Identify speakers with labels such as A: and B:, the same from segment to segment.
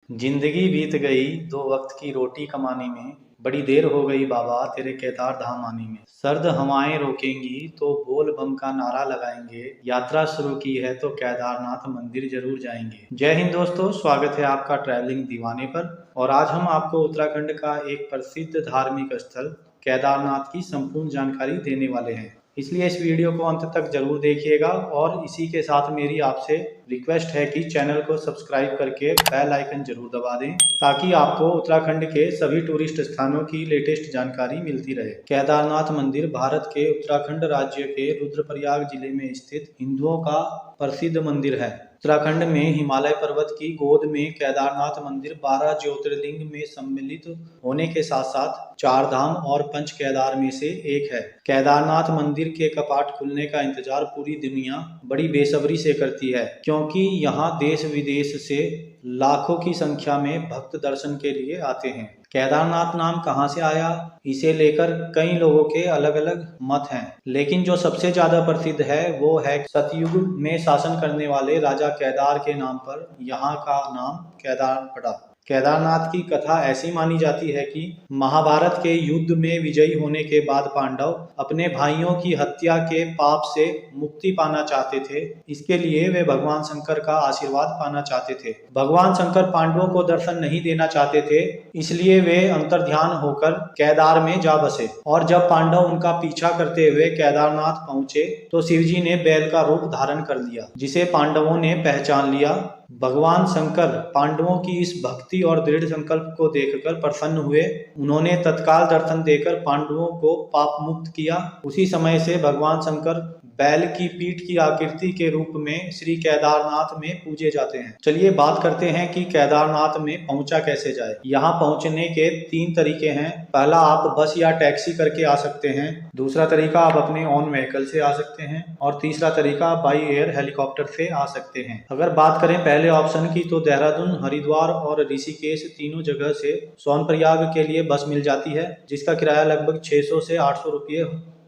A: जिंदगी बीत गई दो वक्त की रोटी कमाने में, बड़ी देर हो गई बाबा तेरे केदार धाम आने में। सर्द हवाएं रोकेंगी तो बोल बम का नारा लगाएंगे, यात्रा शुरू की है तो केदारनाथ मंदिर जरूर जाएंगे। जय हिंद दोस्तों, स्वागत है आपका ट्रैवलिंग दीवाने पर। और आज हम आपको उत्तराखंड का एक प्रसिद्ध धार्मिक स्थल केदारनाथ की संपूर्ण जानकारी देने वाले हैं। इसलिए इस वीडियो को अंत तक जरूर देखिएगा और इसी के साथ मेरी आपसे रिक्वेस्ट है कि चैनल को सब्सक्राइब करके बेल आइकन जरूर दबा दें, ताकि आपको उत्तराखंड के सभी टूरिस्ट स्थानों की लेटेस्ट जानकारी मिलती रहे। केदारनाथ मंदिर भारत के उत्तराखंड राज्य के रुद्रप्रयाग जिले में स्थित हिंदुओं का प्रसिद्ध मंदिर है। उत्तराखंड में हिमालय पर्वत की गोद में केदारनाथ मंदिर 12 ज्योतिर्लिंग में सम्मिलित होने के साथ साथ 4 धाम और पंच केदार में से एक है। केदारनाथ मंदिर के कपाट खुलने का इंतजार पूरी दुनिया बड़ी बेसब्री से करती है, क्योंकि यहाँ देश विदेश से लाखों की संख्या में भक्त दर्शन के लिए आते हैं। केदारनाथ नाम कहाँ से आया, इसे लेकर कई लोगों के अलग अलग मत हैं, लेकिन जो सबसे ज्यादा प्रसिद्ध है वो है सतयुग में शासन करने वाले राजा केदार के नाम पर यहाँ का नाम केदार पड़ा। केदारनाथ की कथा ऐसी मानी जाती है कि महाभारत के युद्ध में विजयी होने के बाद पांडव अपने भाइयों की हत्या के पाप से मुक्ति पाना चाहते थे। इसके लिए वे भगवान शंकर का आशीर्वाद पाना चाहते थे। भगवान शंकर पांडवों को दर्शन नहीं देना चाहते थे, इसलिए वे अंतर्ध्यान होकर केदार में जा बसे। और जब पांडव उनका पीछा करते हुए केदारनाथ पहुंचे तो शिवजी ने बैल का रूप धारण कर लिया, जिसे पांडवों ने पहचान लिया। भगवान शंकर पांडवों की इस भक्ति और दृढ़ संकल्प को देखकर प्रसन्न हुए। उन्होंने तत्काल दर्शन देकर पांडवों को पाप मुक्त किया। उसी समय से भगवान शंकर बैल की पीठ की आकृति के रूप में श्री केदारनाथ में पूजे जाते हैं। चलिए बात करते हैं कि केदारनाथ में पहुंचा कैसे जाए। यहाँ पहुंचने के 3 तरीके हैं। पहला, आप बस या टैक्सी करके आ सकते हैं। दूसरा तरीका, आप अपने ओन व्हीकल से आ सकते हैं। और तीसरा तरीका, आप बाई एयर हेलीकॉप्टर से आ सकते हैं। अगर बात करें पहले ऑप्शन की, तो देहरादून, हरिद्वार और ऋषिकेश तीनों जगह से सोनप्रयाग के लिए बस मिल जाती है, जिसका किराया लगभग 600 से 800 रुपये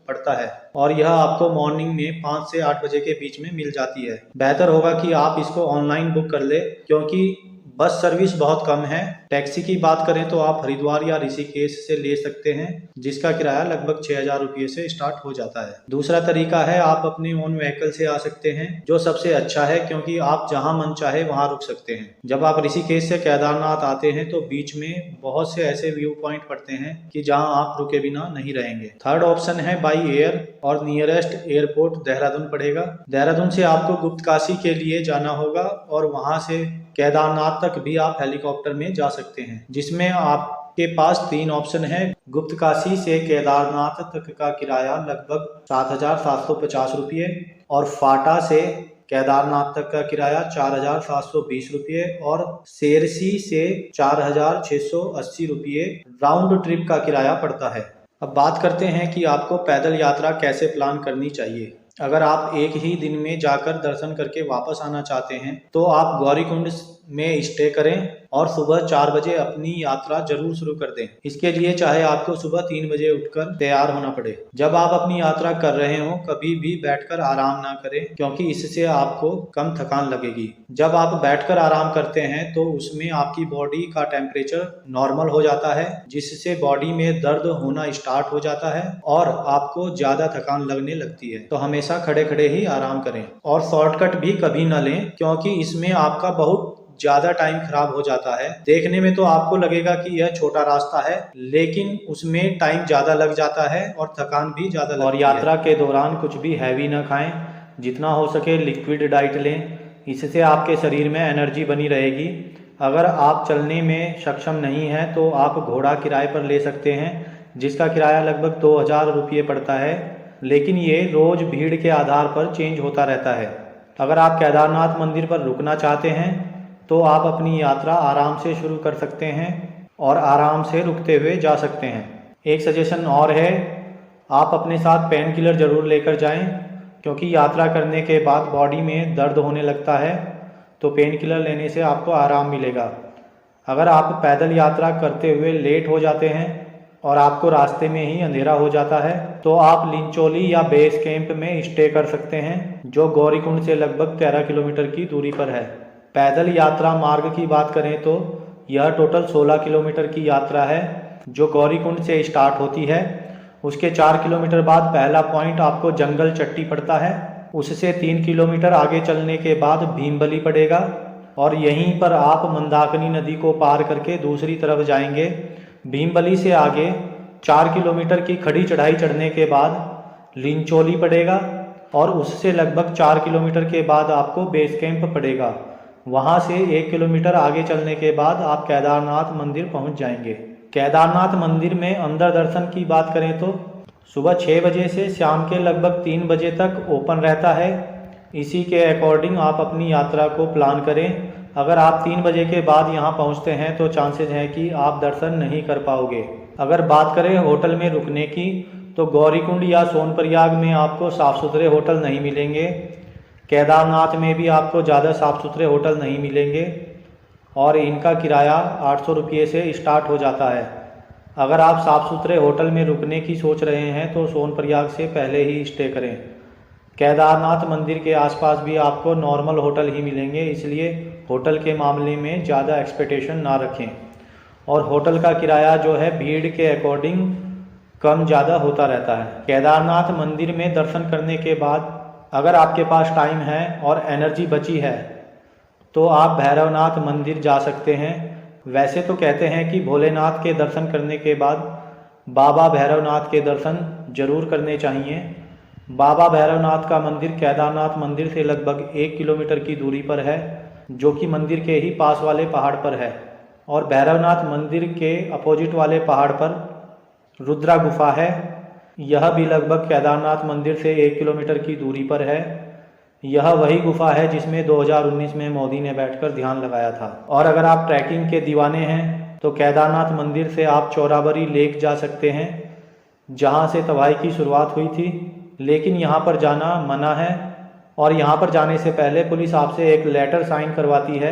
A: पड़ता है। और यह आपको मॉर्निंग में 5 से 8 बजे के बीच में मिल जाती है। बेहतर होगा कि आप इसको ऑनलाइन बुक कर ले, क्योंकि बस सर्विस बहुत कम है। टैक्सी की बात करें तो आप हरिद्वार या ऋषिकेश से ले सकते हैं, जिसका किराया लगभग 6000 रुपये से स्टार्ट हो जाता है। दूसरा तरीका है, आप अपने ओन व्हीकल से आ सकते हैं, जो सबसे अच्छा है, क्योंकि आप जहां मन चाहे वहां रुक सकते हैं। जब आप ऋषिकेश से केदारनाथ आते हैं तो बीच में बहुत से ऐसे व्यू पॉइंट पड़ते हैं कि जहां आप रुके बिना नहीं रहेंगे। थर्ड ऑप्शन है बाई एयर, और नियरेस्ट एयरपोर्ट देहरादून पड़ेगा। देहरादून से आपको गुप्तकाशी के लिए जाना होगा और वहां से केदारनाथ तक भी आप हेलीकॉप्टर में जा सकते हैं, जिसमें आपके पास 3 ऑप्शन है। गुप्तकाशी से केदारनाथ तक का किराया लगभग 7750 रुपये, और फाटा से केदारनाथ तक का किराया 4720 रुपये, और शेरसी से 4680 रुपये राउंड ट्रिप का किराया पड़ता है। अब बात करते हैं कि आपको पैदल यात्रा कैसे प्लान करनी चाहिए। अगर आप एक ही दिन में जाकर दर्शन करके वापस आना चाहते हैं तो आप गौरीकुंड में स्टे करें और सुबह 4 बजे अपनी यात्रा जरूर शुरू कर दें। इसके लिए चाहे आपको सुबह 3 बजे उठकर तैयार होना पड़े। जब आप अपनी यात्रा कर रहे हो, कभी भी बैठकर आराम ना करें, क्योंकि इससे आपको कम थकान लगेगी। जब आप बैठकर आराम करते हैं तो उसमें आपकी बॉडी का टेम्परेचर नॉर्मल हो जाता है, जिससे बॉडी में दर्द होना स्टार्ट हो जाता है और आपको ज्यादा थकान लगने लगती है। तो हमेशा खड़े खड़े ही आराम करें, और शॉर्टकट भी कभी न लें, क्योंकि इसमें आपका बहुत ज्यादा टाइम खराब हो जाता है। देखने में तो आपको लगेगा कि यह छोटा रास्ता है, लेकिन उसमें टाइम ज्यादा लग जाता है और थकान भी ज्यादा लगती है। और यात्रा के दौरान कुछ भी हैवी न खाएं, जितना हो सके लिक्विड डाइट लें, इससे आपके शरीर में एनर्जी बनी रहेगी। अगर आप चलने में सक्षम नहीं हैं तो आप घोड़ा किराए पर ले सकते हैं, जिसका किराया लगभग 2000 रुपये पड़ता है, लेकिन ये रोज भीड़ के आधार पर चेंज होता रहता है। अगर आप केदारनाथ मंदिर पर रुकना चाहते हैं तो आप अपनी यात्रा आराम से शुरू कर सकते हैं और आराम से रुकते हुए जा सकते हैं। एक सजेशन और है, आप अपने साथ पेन किलर जरूर लेकर जाएं, क्योंकि यात्रा करने के बाद बॉडी में दर्द होने लगता है, तो पेन किलर लेने से आपको आराम मिलेगा। अगर आप पैदल यात्रा करते हुए लेट हो जाते हैं और आपको रास्ते में ही अंधेरा हो जाता है तो आप लिंचोली या बेस कैंप में स्टे कर सकते हैं, जो गौरीकुंड से लगभग 13 किलोमीटर की दूरी पर है। पैदल यात्रा मार्ग की बात करें तो यह टोटल 16 किलोमीटर की यात्रा है जो गौरीकुंड से स्टार्ट होती है। उसके 4 किलोमीटर बाद पहला पॉइंट आपको जंगल चट्टी पड़ता है। उससे 3 किलोमीटर आगे चलने के बाद भीमबली पड़ेगा और यहीं पर आप मंदाकिनी नदी को पार करके दूसरी तरफ जाएंगे। भीमबली से आगे 4 किलोमीटर की खड़ी चढ़ाई चढ़ने के बाद लिंचोली पड़ेगा और उससे लगभग 4 किलोमीटर के बाद आपको बेस कैंप पड़ेगा। वहाँ से 1 किलोमीटर आगे चलने के बाद आप केदारनाथ मंदिर पहुँच जाएंगे। केदारनाथ मंदिर में अंदर दर्शन की बात करें तो सुबह 6 बजे से शाम के लगभग 3 बजे तक ओपन रहता है। इसी के अकॉर्डिंग आप अपनी यात्रा को प्लान करें। अगर आप 3 बजे के बाद यहाँ पहुँचते हैं तो चांसेस हैं कि आप दर्शन नहीं कर पाओगे। अगर बात करें होटल में रुकने की तो गौरीकुंड या सोनप्रयाग में आपको साफ़ सुथरे होटल नहीं मिलेंगे। केदारनाथ में भी आपको ज़्यादा साफ़ सुथरे होटल नहीं मिलेंगे और इनका किराया 800 रुपये से स्टार्ट हो जाता है। अगर आप साफ़ सुथरे होटल में रुकने की सोच रहे हैं तो सोनप्रयाग से पहले ही स्टे करें। केदारनाथ मंदिर के आसपास भी आपको नॉर्मल होटल ही मिलेंगे, इसलिए होटल के मामले में ज़्यादा एक्सपेक्टेशन ना रखें। और होटल का किराया जो है भीड़ के अकॉर्डिंग कम ज़्यादा होता रहता है। केदारनाथ मंदिर में दर्शन करने के बाद अगर आपके पास टाइम है और एनर्जी बची है तो आप भैरवनाथ मंदिर जा सकते हैं। वैसे तो कहते हैं कि भोलेनाथ के दर्शन करने के बाद बाबा भैरवनाथ के दर्शन जरूर करने चाहिए। बाबा भैरवनाथ का मंदिर केदारनाथ मंदिर से लगभग 1 किलोमीटर की दूरी पर है, जो कि मंदिर के ही पास वाले पहाड़ पर है। और भैरवनाथ मंदिर के अपोजिट वाले पहाड़ पर रुद्रा गुफा है। यह भी लगभग केदारनाथ मंदिर से 1 किलोमीटर की दूरी पर है। यह वही गुफा है जिसमें 2019 में मोदी ने बैठकर ध्यान लगाया था। और अगर आप ट्रैकिंग के दीवाने हैं तो केदारनाथ मंदिर से आप चौराबाड़ी लेक जा सकते हैं, जहां से तबाही की शुरुआत हुई थी। लेकिन यहां पर जाना मना है और यहां पर जाने से पहले पुलिस आपसे एक लेटर साइन करवाती है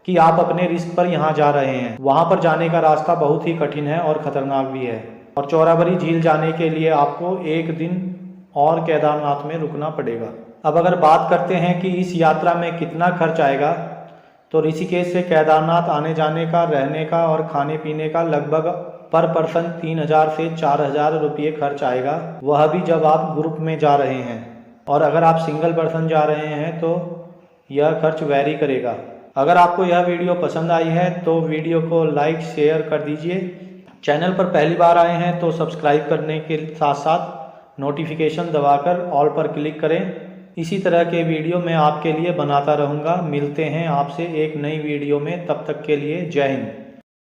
A: कि आप अपने रिस्क पर यहां जा रहे हैं। वहां पर जाने का रास्ता बहुत ही कठिन है और ख़तरनाक भी है। और चौराबाड़ी झील जाने के लिए आपको 1 दिन और केदारनाथ में रुकना पड़ेगा। अब अगर बात करते हैं कि इस यात्रा में कितना खर्च आएगा, तो ऋषिकेश से केदारनाथ आने जाने का, रहने का और खाने पीने का लगभग पर पर्सन 3000 से 4000 रुपये खर्च आएगा, वह भी जब आप ग्रुप में जा रहे हैं। और अगर आप सिंगल पर्सन जा रहे हैं तो यह खर्च वैरी करेगा। अगर आपको यह वीडियो पसंद आई है तो वीडियो को लाइक शेयर कर दीजिए। चैनल पर पहली बार आए हैं तो सब्सक्राइब करने के साथ साथ नोटिफिकेशन दबाकर ऑल पर क्लिक करें। इसी तरह के वीडियो मैं आपके लिए बनाता रहूँगा। मिलते हैं आपसे एक नई वीडियो में, तब तक के लिए जय हिंद।